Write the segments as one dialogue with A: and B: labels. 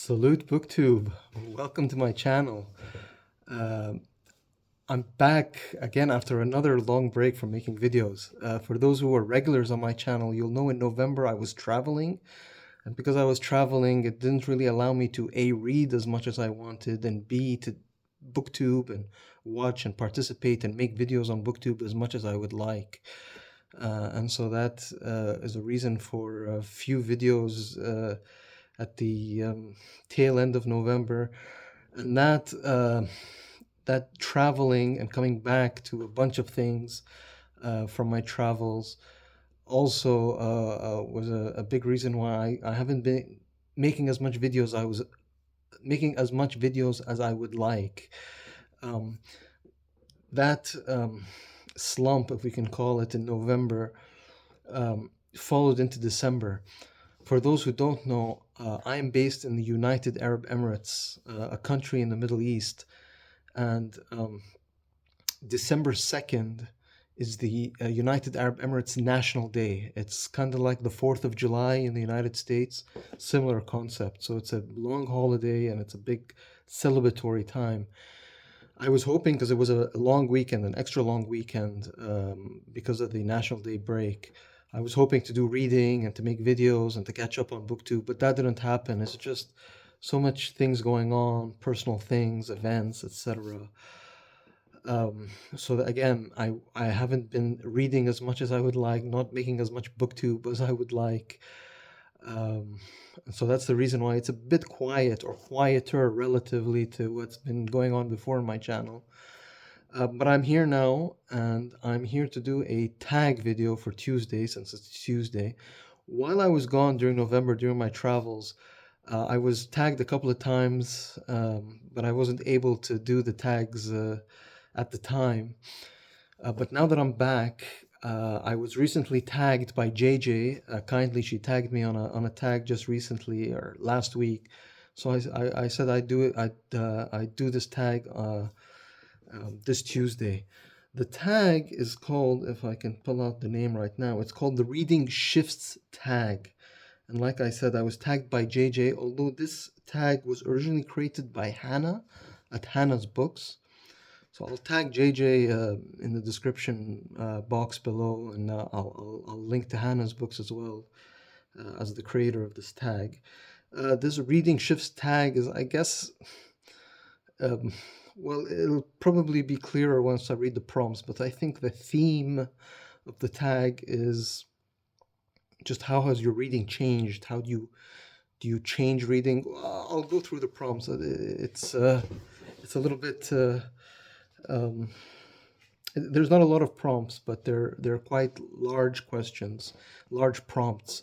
A: Salute BookTube. Welcome to my channel. Uh, I'm back again after another long break from making videos. For those who are regulars on my channel, you'll know in November I was traveling, and because I was traveling, it didn't really allow me to A, read as much as I wanted, and B, to BookTube and watch and participate and make videos on BookTube as much as I would like. And so that is a reason for a few videos at the tail end of November, and that traveling and coming back to a bunch of things from my travels also was a big reason why I haven't been making as much videos I was making as much videos as I would like. Um, that slump, if we can call it, in November followed into December. For those who don't know, I am based in the United Arab Emirates, a country in the Middle East, and December 2nd is the United Arab Emirates National Day. It's kind of like the 4th of July in the United States, similar concept. So it's a long holiday and it's a big celebratory time. I was hoping, because it was a long weekend, an extra long weekend, because of the National Day break. I was hoping to do reading and to make videos and to catch up on BookTube, but that didn't happen. It's just so much things going on, personal things, events, etc. So that, again, I haven't been reading as much as I would like, not making as much BookTube as I would like. And so that's the reason why it's a bit quiet, or quieter relatively to what's been going on before on my channel. But I'm here now, and I'm here to do a tag video for Tuesday, since it's Tuesday. While I was gone during November, during my travels, I was tagged a couple of times, but I wasn't able to do the tags at the time. But now that I'm back, I was recently tagged by JJ. Kindly, she tagged me on a tag just recently, or last week. So I said I'd do it. I'd do this tag this Tuesday. The tag is called, if I can pull out the name right now, it's called the Reading Shifts tag. And like I said, I was tagged by JJ, although this tag was originally created by Hannah at Hannah's Books. So I'll tag JJ in the description box below, and I'll link to Hannah's Books as well as the creator of this tag. This Reading Shifts tag is, I guess, um, well, it'll probably be clearer once I read the prompts, but I think the theme of the tag is just how has your reading changed? How do you change reading? I'll go through the prompts. It's a little bit. Um, there's not a lot of prompts, but they're quite large questions, large prompts.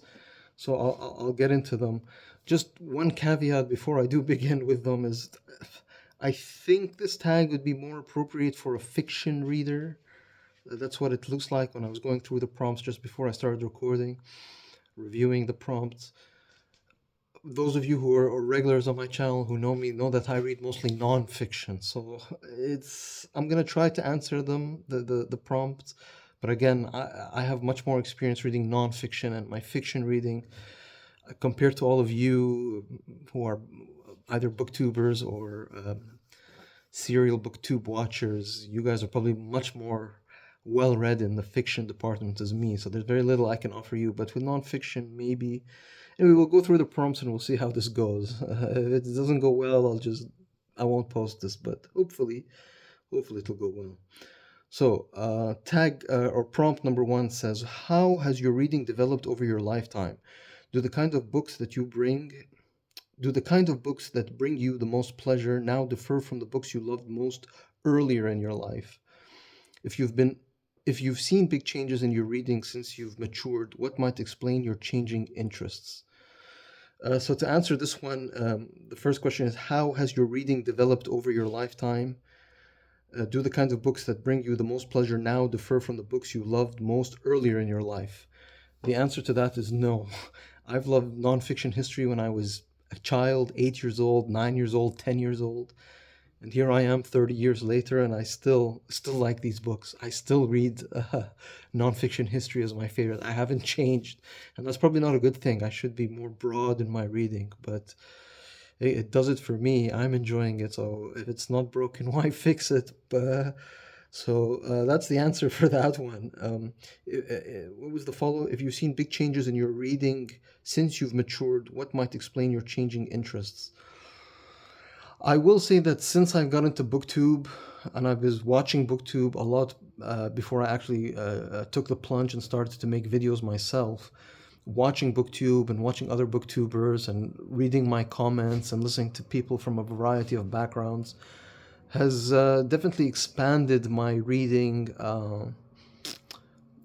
A: So I'll get into them. Just one caveat before I do begin with them is, I think this tag would be more appropriate for a fiction reader. That's what it looks like when I was going through the prompts just before I started recording, reviewing the prompts. Those of you who are regulars on my channel who know me know that I read mostly non-fiction. So I'm gonna try to answer them, the prompts. But again, I have much more experience reading non-fiction, and my fiction reading, compared to all of you who are either booktubers or serial booktube watchers, you guys are probably much more well read in the fiction department as me. So there's very little I can offer you. But with nonfiction, maybe. Anyway, we'll go through the prompts and we'll see how this goes. If it doesn't go well, I won't post this, but hopefully it'll go well. So, tag or prompt number one says, how has your reading developed over your lifetime? Do the kind of books that you bring Do the kind of books that bring you the most pleasure now differ from the books you loved most earlier in your life? If you've been if you've seen big changes in your reading since you've matured, what might explain your changing interests? So to answer this one, the first question is, how has your reading developed over your lifetime? Do the kinds of books that bring you the most pleasure now differ from the books you loved most earlier in your life? The answer to that is no. I've loved nonfiction history when I was a child, 8 years old, 9 years old, 10 years old, and here I am 30 years later, and I still like these books. I still read nonfiction history as my favorite. I haven't changed, and that's probably not a good thing. I should be more broad in my reading, but it does it for me. I'm enjoying it. So if it's not broken, why fix it? That's the answer for that one. What was the follow? If you've seen big changes in your reading since you've matured, what might explain your changing interests? I will say that since I've got into BookTube and I was watching BookTube a lot before I actually took the plunge and started to make videos myself, watching BookTube and watching other BookTubers and reading my comments and listening to people from a variety of backgrounds has definitely expanded my reading,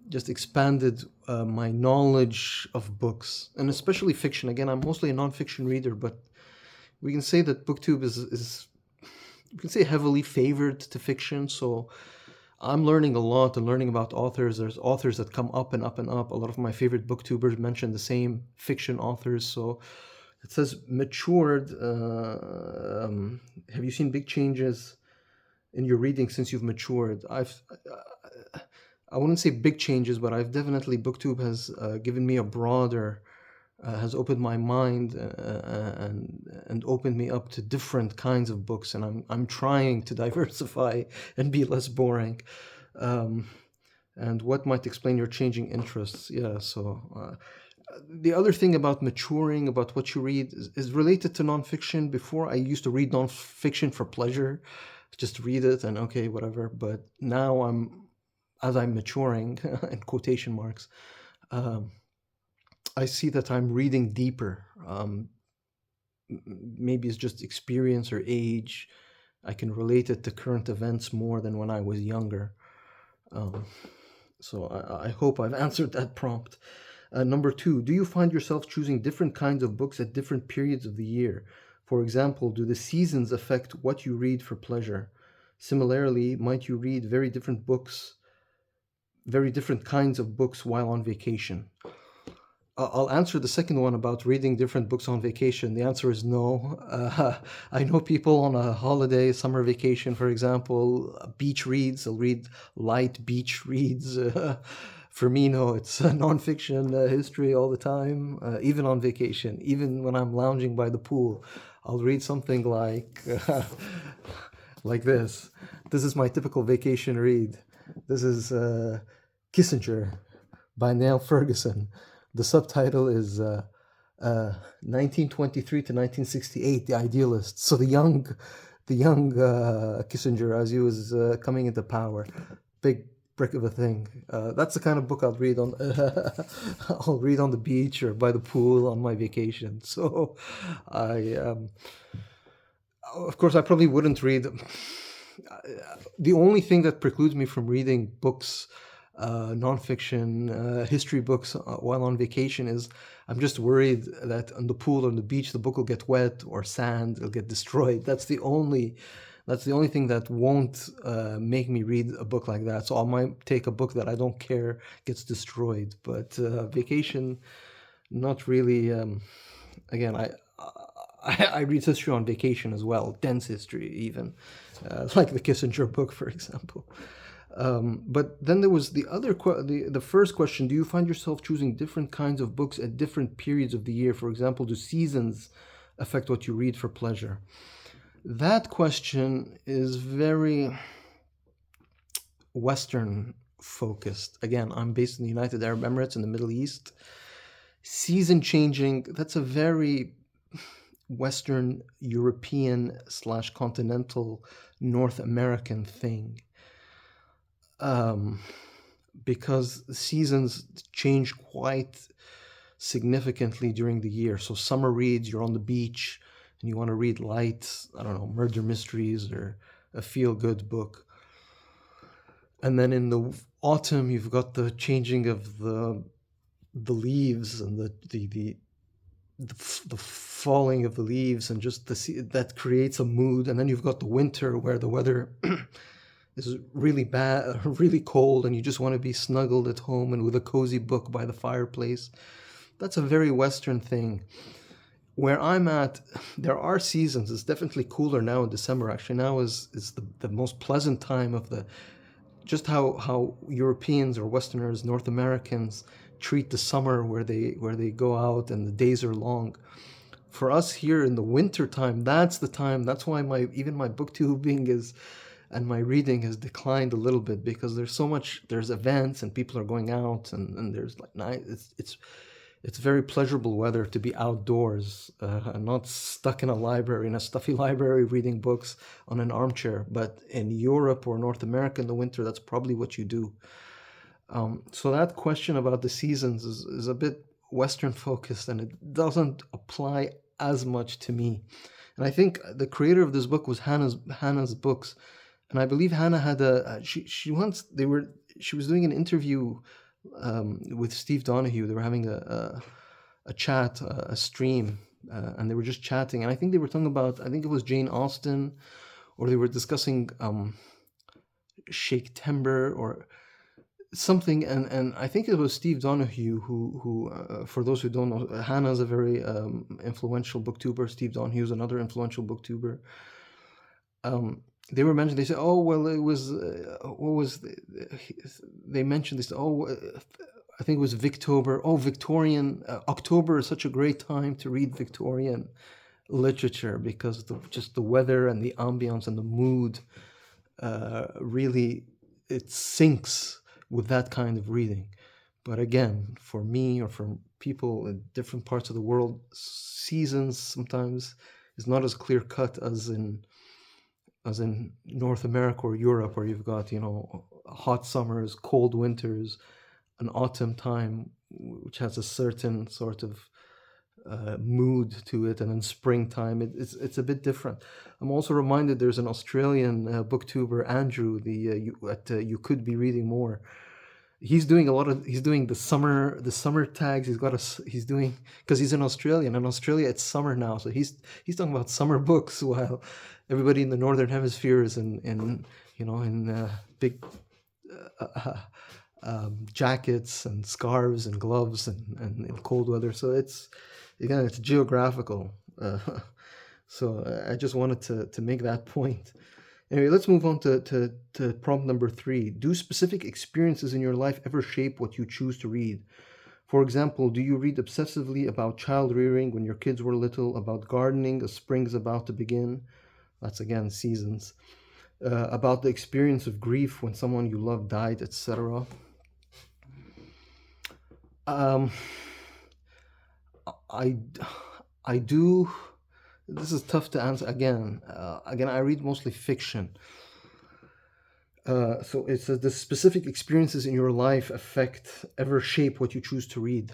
A: just expanded my knowledge of books, and especially fiction. Again, I'm mostly a nonfiction reader, but we can say that BookTube is you can say heavily favored to fiction. So I'm learning a lot and learning about authors. There's authors that come up and up and up. A lot of my favorite booktubers mention the same fiction authors. So it says matured. Have you seen big changes in your reading since you've matured? I wouldn't say big changes, but I've definitely BookTube has given me a broader has opened my mind and opened me up to different kinds of books, and I'm trying to diversify and be less boring. Um, and what might explain your changing interests? Yeah, so the other thing about maturing, about what you read, is related to nonfiction. Before, I used to read nonfiction for pleasure, just read it and okay, whatever. But now as I'm maturing, in quotation marks, um, I see that I'm reading deeper. Maybe it's just experience or age. I can relate it to current events more than when I was younger. Um, so I hope I've answered that prompt. Number two, do you find yourself choosing different kinds of books at different periods of the year? For example, do the seasons affect what you read for pleasure? Similarly, might you read very different kinds of books while on vacation? I'll answer the second one about reading different books on vacation. The answer is no. I know people on a holiday, summer vacation, for example, beach reads. They'll read light beach reads. For me, no, it's nonfiction history all the time, even on vacation, even when I'm lounging by the pool. I'll read something like this. This is my typical vacation read. This is Kissinger by Neil Ferguson. The subtitle is 1923 to 1968, The Idealist. So the young Kissinger as he was coming into power. Big brick of a thing. That's the kind of book I'll read on I'll read on the beach or by the pool on my vacation. So I of course I probably wouldn't read the only thing that precludes me from reading books, nonfiction, history books while on vacation is I'm just worried that on the pool or on the beach the book will get wet or sand, it'll get destroyed. That's the only thing that won't make me read a book like that. So I might take a book that I don't care gets destroyed. But vacation, not really. Again, I read history on vacation as well, dense history even, like the Kissinger book, for example. But then there was the first question: do you find yourself choosing different kinds of books at different periods of the year? For example, do seasons affect what you read for pleasure? That question is very Western focused. Again, I'm based in the United Arab Emirates in the Middle East. Season changing, that's a very Western European / continental North American thing. Because seasons change quite significantly during the year. So summer reads, you're on the beach and you want to read light, I don't know, murder mysteries or a feel-good book. And then in the autumn, you've got the changing of the leaves and the falling of the leaves and just that creates a mood. And then you've got the winter where the weather is really bad, really cold, and you just want to be snuggled at home and with a cozy book by the fireplace. That's a very Western thing. Where I'm at, there are seasons. It's definitely cooler now in December. Actually, now is the most pleasant time of the. Just how Europeans or Westerners, North Americans treat the summer, where they go out and the days are long. for us here in the winter time, that's the time. That's why my even my booktubing is and my reading has declined a little bit because there's so much. There's events and people are going out and there's like night. It's very pleasurable weather to be outdoors and not stuck in a library, in a stuffy library, reading books on an armchair. But in Europe or North America in the winter, that's probably what you do. So that question about the seasons is a bit Western focused and it doesn't apply as much to me. And I think the creator of this book was Hannah's books, and I believe Hannah had she once they were she was doing an interview with Steve Donahue. They were having a chat, a stream, and they were just chatting. And I think they were talking about I think it was Jane Austen, or they were discussing Shake Timber or something. And I think it was Steve Donahue who for those who don't know, Hannah's a very influential booktuber. Steve Donahue is another influential booktuber. They were mentioned. They said, "Oh well, it was what was they mentioned this? Oh, I think it was Victober. Oh, Victorian October is such a great time to read Victorian literature because just the weather and the ambience and the mood really it syncs with that kind of reading." But again, for me or for people in different parts of the world, seasons sometimes is not as clear cut as in North America or Europe, where you've got, hot summers, cold winters, an autumn time, which has a certain sort of mood to it, and then springtime, it's a bit different. I'm also reminded there's an Australian booktuber, Andrew, you could be reading more. He's doing the summer tags. He's doing because he's an Australian. In Australia, it's summer now, so he's talking about summer books while everybody in the northern hemisphere is in big jackets and scarves and gloves and in cold weather. So it's geographical. So I just wanted to make that point. Anyway, let's move on to prompt number 3. Do specific experiences in your life ever shape what you choose to read? For example, do you read obsessively about child rearing when your kids were little, about gardening as spring's about to begin? That's again seasons. About the experience of grief when someone you love died, etc. Um, I, I do. This is tough to answer. Again, I read mostly fiction. So it says the specific experiences in your life ever shape what you choose to read.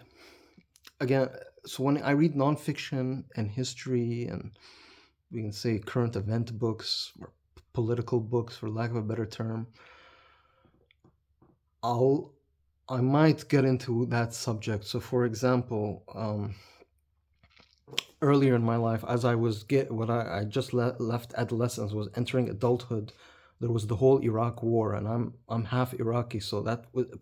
A: Again, so when I read nonfiction and history and we can say current event books or political books, for lack of a better term, I might get into that subject. So, for example, earlier in my life, as I was I just left adolescence, was entering adulthood. There was the whole Iraq War, and I'm half Iraqi, so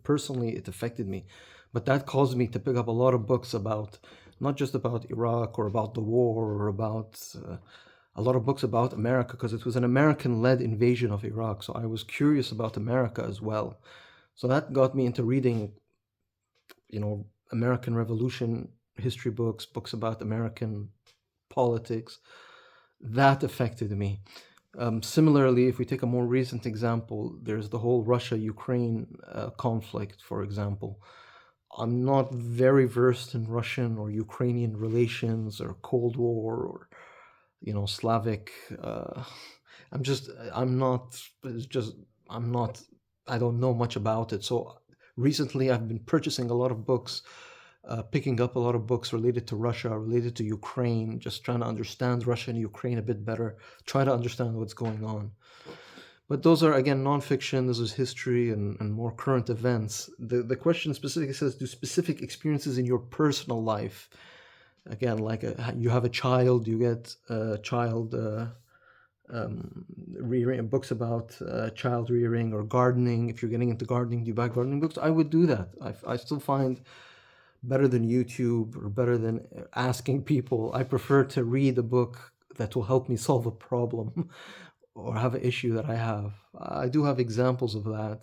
A: personally it affected me. But that caused me to pick up a lot of books about not just about Iraq or about the war or about a lot of books about America because it was an American-led invasion of Iraq. So I was curious about America as well. So that got me into reading, American Revolution history books about American politics. That affected me. Similarly, if we take a more recent example, there's the whole Russia-Ukraine conflict, for example. I'm not very versed in Russian or Ukrainian relations or Cold War or, Slavic. I'm not, it's just, I'm not, I don't know much about it. So recently I've been purchasing a lot of books, picking up a lot of books related to Russia, related to Ukraine, just trying to understand Russia and Ukraine a bit better, try to understand what's going on. But those are, again, nonfiction. This is history and more current events. The question specifically says, do specific experiences in your personal life, again, like you have a child, you get a child rearing books about child rearing or gardening. If you're getting into gardening, do you buy gardening books? I would do that. I still find better than YouTube or better than asking people. I prefer to read a book that will help me solve a problem or have an issue that I have. I do have examples of that,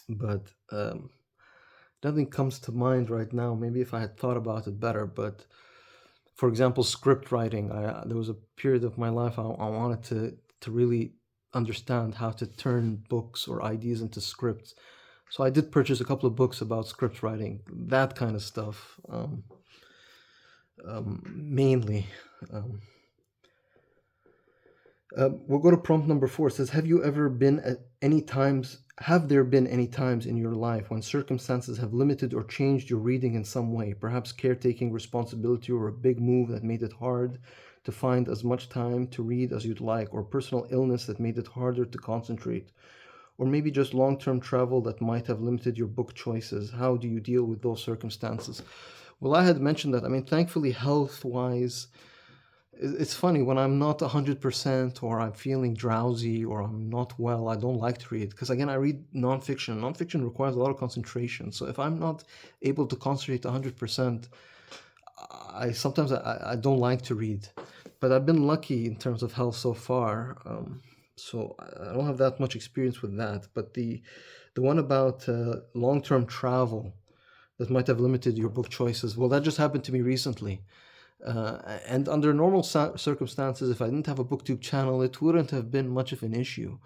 A: but nothing comes to mind right now. Maybe if I had thought about it better. But For example, script writing. There was a period of my life I wanted to really understand how to turn books or ideas into scripts. So I did purchase a couple of books about script writing, that kind of stuff, mainly. Um, we'll go to prompt number 4. It says, have there been any times in your life when circumstances have limited or changed your reading in some way, perhaps caretaking responsibility or a big move that made it hard to find as much time to read as you'd like, or personal illness that made it harder to concentrate, or maybe just long-term travel that might have limited your book choices? How do you deal with those circumstances? Well, I had mentioned that. I mean, thankfully, health-wise, it's funny when I'm not 100% or I'm feeling drowsy or I'm not well, I don't like to read because again I read nonfiction. Nonfiction requires a lot of concentration. So if I'm not able to concentrate 100%, I sometimes I don't like to read. But I've been lucky in terms of health so far. So I don't have that much experience with that. But the one about long-term travel that might have limited your book choices, well, that just happened to me recently. And under normal circumstances, if I didn't have a BookTube channel, it wouldn't have been much of an issue.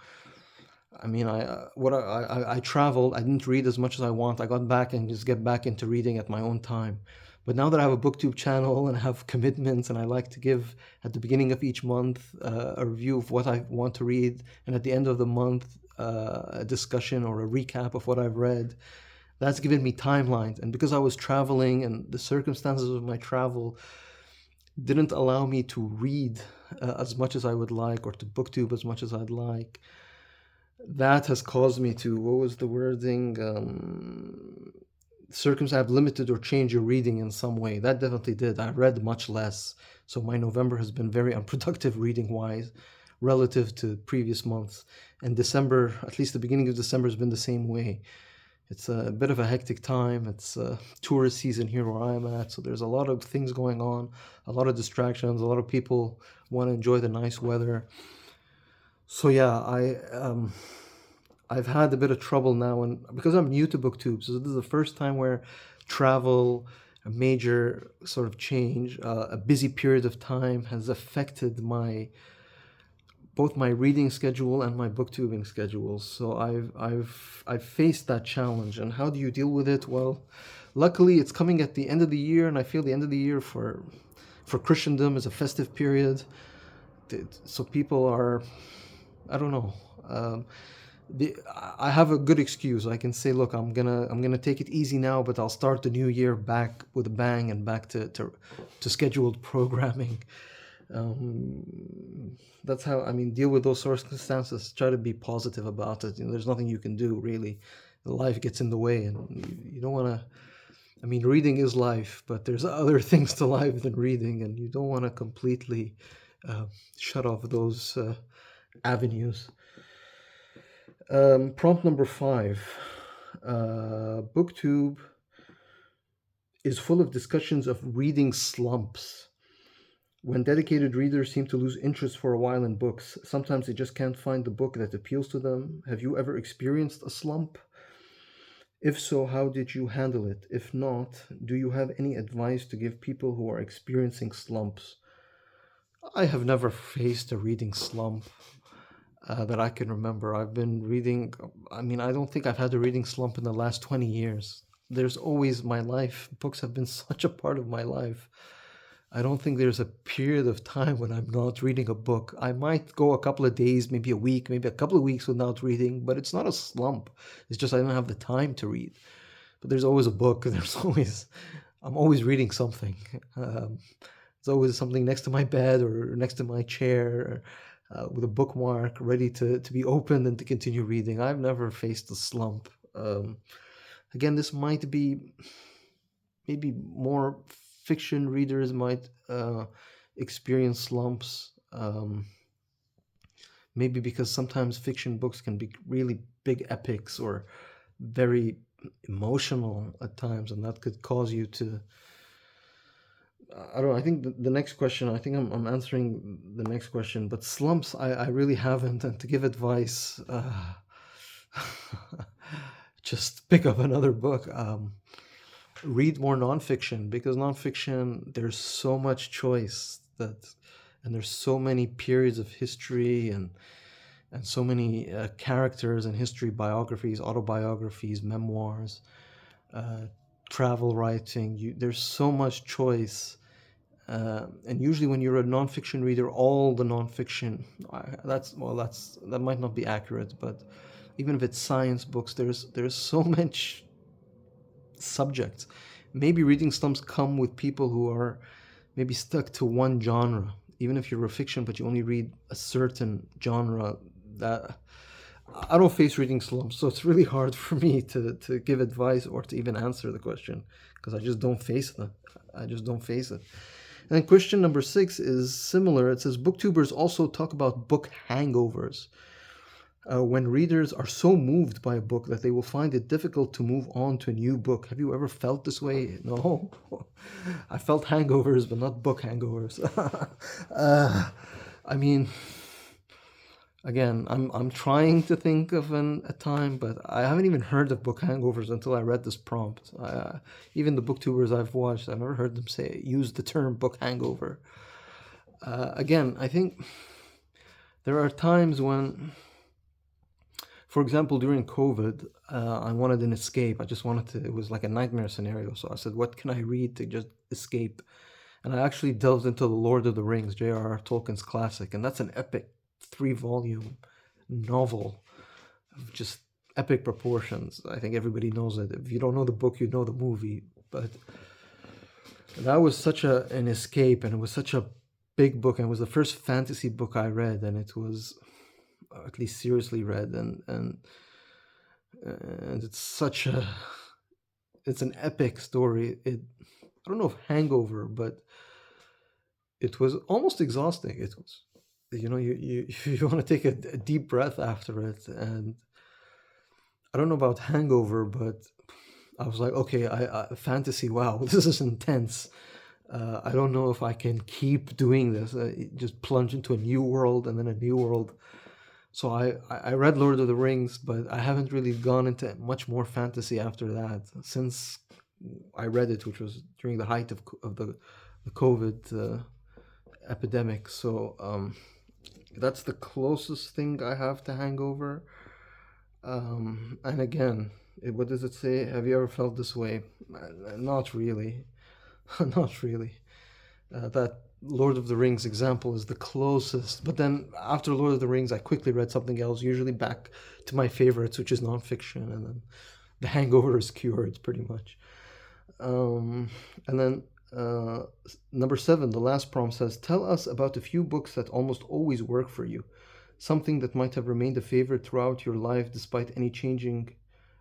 A: I mean, I traveled. I didn't read as much as I want. I got back and just get back into reading at my own time. But now that I have a BookTube channel and I have commitments, and I like to give at the beginning of each month a review of what I want to read, and at the end of the month a discussion or a recap of what I've read, that's given me timelines. And because I was traveling and the circumstances of my travel didn't allow me to read as much as I would like, or to booktube as much as I'd like, that has caused me to, what was the wording? Circumstances have limited or changed your reading in some way. That definitely did. I read much less. So my November has been very unproductive reading wise relative to previous months. And December, at least the beginning of December, has been the same way. It's a bit of a hectic time. It's tourist season here where I'm at, so there's a lot of things going on, a lot of distractions, a lot of people want to enjoy the nice weather. So yeah, I've had a bit of trouble now, and because I'm new to BookTube, so this is the first time where travel, a major sort of change, a busy period of time has affected my both my reading schedule and my booktubing schedule. So I've faced that challenge. And how do you deal with it? Well, luckily it's coming at the end of the year, and I feel the end of the year for Christendom is a festive period. So people are, I don't know. I have a good excuse. I can say, look, I'm gonna take it easy now, but I'll start the new year back with a bang and back to scheduled programming. That's how, I mean, deal with those circumstances. Try to be positive about it. There's nothing you can do really. Life gets in the way, and you don't want to. I mean, reading is life, but there's other things to life than reading, and you don't want to completely shut off those avenues. Prompt number 5. BookTube is full of discussions of reading slumps. When dedicated readers seem to lose interest for a while in books, sometimes they just can't find the book that appeals to them. Have you ever experienced a slump? If so, how did you handle it? If not, do you have any advice to give people who are experiencing slumps? I have never faced a reading slump that I can remember. I've been reading, I mean, I don't think I've had a reading slump in the last 20 years. There's always my life. Books have been such a part of my life. I don't think there's a period of time when I'm not reading a book. I might go a couple of days, maybe a week, maybe a couple of weeks without reading, but it's not a slump. It's just I don't have the time to read. But there's always a book. I'm always reading something. There's always something next to my bed or next to my chair with a bookmark ready to be opened and to continue reading. I've never faced a slump. Again, this might be maybe more fiction readers might experience slumps. Maybe because sometimes fiction books can be really big epics or very emotional at times, and that could cause you to. I don't know. I think the next question. I think I'm answering the next question, but slumps, I really haven't. And to give advice, just pick up another book. read more nonfiction, because nonfiction, there's so much choice and there's so many periods of history, and so many characters and history, biographies, autobiographies, memoirs, uh, travel writing. There's so much choice. And usually, when you're a nonfiction reader, all the nonfiction, that might not be accurate, but even if it's science books, there's so much subjects. Maybe reading slumps come with people who are maybe stuck to one genre. Even if you're a fiction, but you only read a certain genre, that I don't face reading slumps, so it's really hard for me to give advice or to even answer the question, because I just don't face them. I just don't face it. And then question number 6 is similar. It says booktubers also talk about book hangovers. When readers are so moved by a book that they will find it difficult to move on to a new book. Have you ever felt this way? No. I felt hangovers, but not book hangovers. I mean, again, I'm trying to think of a time, but I haven't even heard of book hangovers until I read this prompt. Even the booktubers I've watched, I've never heard them use the term book hangover. Again, I think there are times when, for example, during COVID, I wanted an escape. I just wanted to, it was like a nightmare scenario. So I said, what can I read to just escape? And I actually delved into The Lord of the Rings, J.R.R. Tolkien's classic. And that's an epic 3-volume novel of just epic proportions. I think everybody knows it. If you don't know the book, you know the movie. But that was such an escape, and it was such a big book. And it was the first fantasy book I read, and it was at least seriously read, and it's an epic story. I don't know if hangover, but it was almost exhausting. It was, you want to take a deep breath after it. And I don't know about hangover, but I was like, okay, I fantasy, wow, this is intense. I don't know if I can keep doing this. Just plunge into a new world and then a new world. So I read Lord of the Rings, but I haven't really gone into much more fantasy after that since I read it, which was during the height of the COVID epidemic. So that's the closest thing I have to hangover. And again, what does it say? Have you ever felt this way? Not really. Not really. That Lord of the Rings example is the closest. But then after Lord of the Rings, I quickly read something else, usually back to my favorites, which is nonfiction, and then the hangover is cured pretty much. And then number 7, the last prompt says, tell us about a few books that almost always work for you. Something that might have remained a favorite throughout your life despite any changing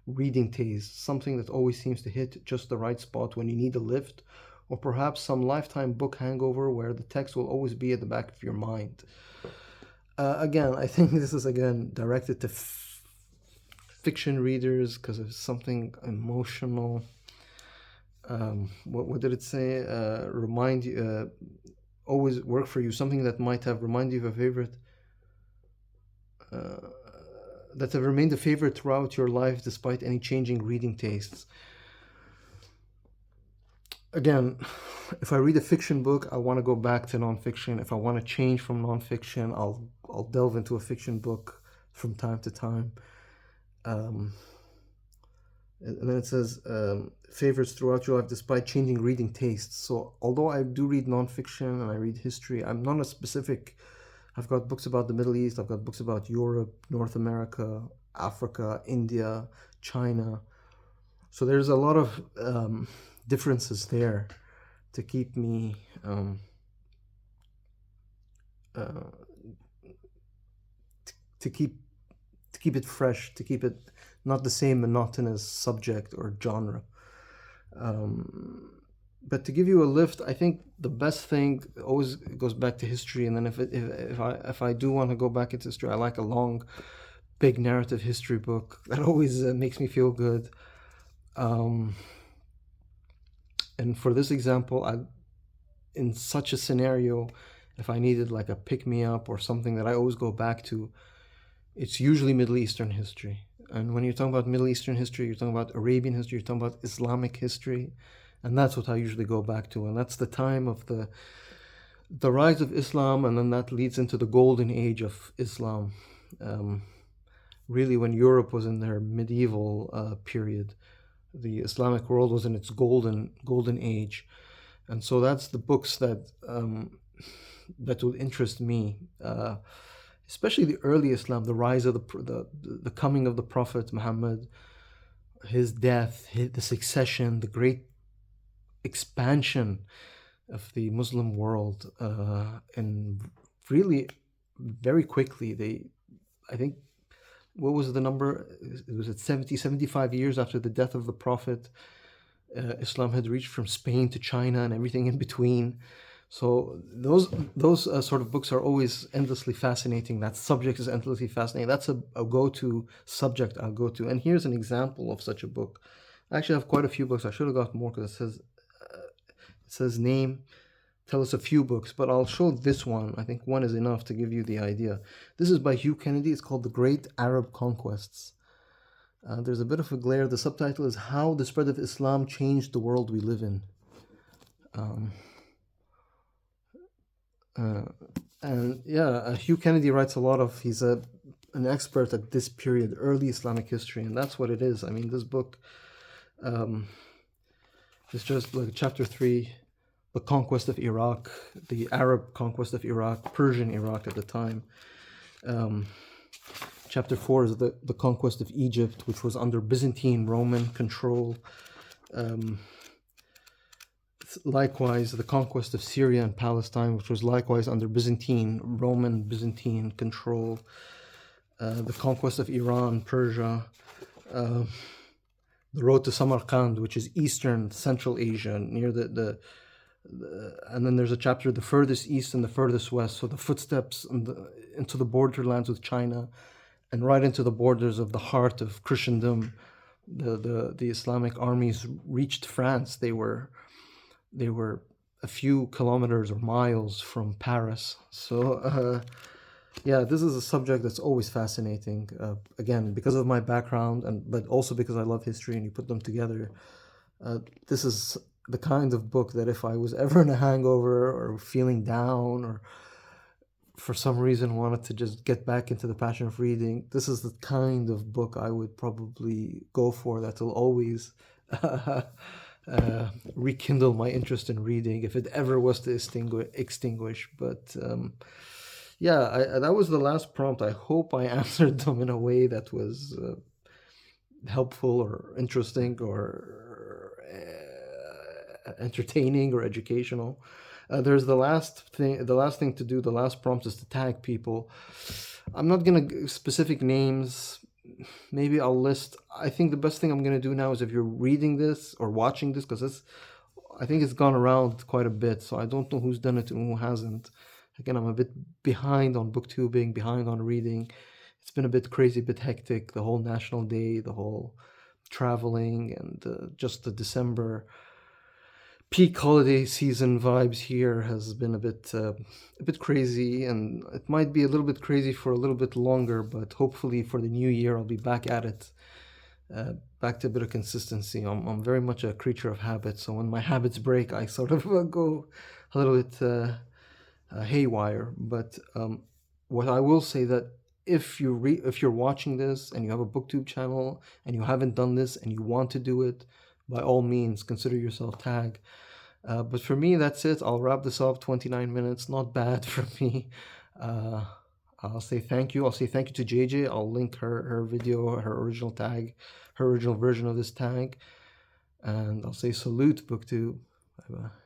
A: reading taste. Something that always seems to hit just the right spot when you need a lift, or perhaps some lifetime book hangover where the text will always be at the back of your mind. Again, I think this is again directed to fiction readers because it's something emotional. What did it say? Remind you, always work for you. Something that might have reminded you of a favorite. That have remained a favorite throughout your life despite any changing reading tastes. Again, if I read a fiction book, I want to go back to nonfiction. If I want to change from nonfiction, I'll delve into a fiction book from time to time. And then it says favorites throughout your life despite changing reading tastes. So although I do read nonfiction and I read history, I'm not a specific. I've got books about the Middle East. I've got books about Europe, North America, Africa, India, China. So there's a lot of differences there to keep me to keep it fresh, to keep it not the same monotonous subject or genre. But to give you a lift, I think the best thing always goes back to history. And then if I do want to go back into history, I like a long, big narrative history book. That always makes me feel good. And for this example, in such a scenario, if I needed like a pick me up or something that I always go back to, it's usually Middle Eastern history. And when you're talking about Middle Eastern history, you're talking about Arabian history, you're talking about Islamic history. And that's what I usually go back to. And that's the time of the rise of Islam, and then that leads into the golden age of Islam. Um, Really, when Europe was in their medieval period, the Islamic world was in its golden age, and so that's the books that will interest me, especially the early Islam, the rise of the coming of the Prophet Muhammad, his death, the succession, the great expansion of the Muslim world, and really very quickly I think, what was the number? It was at 70, 75 years after the death of the Prophet, Islam had reached from Spain to China and everything in between. So those sort of books are always endlessly fascinating. That subject is endlessly fascinating. That's a go-to subject I'll go to. And here's an example of such a book. I actually have quite a few books. I should have got more because it says name, tell us a few books, but I'll show this one. I think one is enough to give you the idea. This is by Hugh Kennedy. It's called The Great Arab Conquests. There's a bit of a glare. The subtitle is How the Spread of Islam Changed the World We Live in. Um, and yeah, Hugh Kennedy writes a lot of, he's an expert at this period, early Islamic history, and that's what it is. I mean, this book is just like chapter 3, the conquest of Iraq, the Arab conquest of Iraq, Persian Iraq at the time. Chapter 4 is the conquest of Egypt, which was under Byzantine Roman control. Likewise, the conquest of Syria and Palestine, which was likewise under Roman Byzantine control. The conquest of Iran, Persia. The road to Samarkand, which is Eastern Central Asia, near and then there's a chapter, the furthest east and the furthest west, so the footsteps into the borderlands with China, and right into the borders of the heart of Christendom. The Islamic armies reached France. They were a few kilometers or miles from Paris. So yeah, this is a subject that's always fascinating. Again, because of my background, but also because I love history, and you put them together. This is the kind of book that if I was ever in a hangover or feeling down, or for some reason wanted to just get back into the passion of reading, this is the kind of book I would probably go for. That will always rekindle my interest in reading if it ever was to extinguish. But yeah, that was the last prompt. I hope I answered them in a way that was helpful or interesting or entertaining or educational. There's the last thing. The last thing to do, the last prompt, is to tag people. I'm not gonna give specific names. Maybe I'll list. I think the best thing I'm gonna do now is, if you're reading this or watching this, because I think it's gone around quite a bit, so I don't know who's done it and who hasn't. Again, I'm a bit behind on booktubing, behind on reading. It's been a bit crazy, a bit hectic. The whole National Day, the whole traveling, and just the December peak holiday season vibes here has been a bit crazy, and it might be a little bit crazy for a little bit longer. But hopefully, for the new year, I'll be back at it, back to a bit of consistency. I'm very much a creature of habit, so when my habits break, I sort of go a little bit haywire. But what I will say, that if you're watching this and you have a booktube channel and you haven't done this and you want to do it, by all means consider yourself tagged. But for me, that's it. I'll wrap this up. 29 minutes, not bad for me. I'll say thank you. I'll say thank you to JJ. I'll link her video, her original tag, her original version of this tag, and I'll say salute, booktube. Bye bye.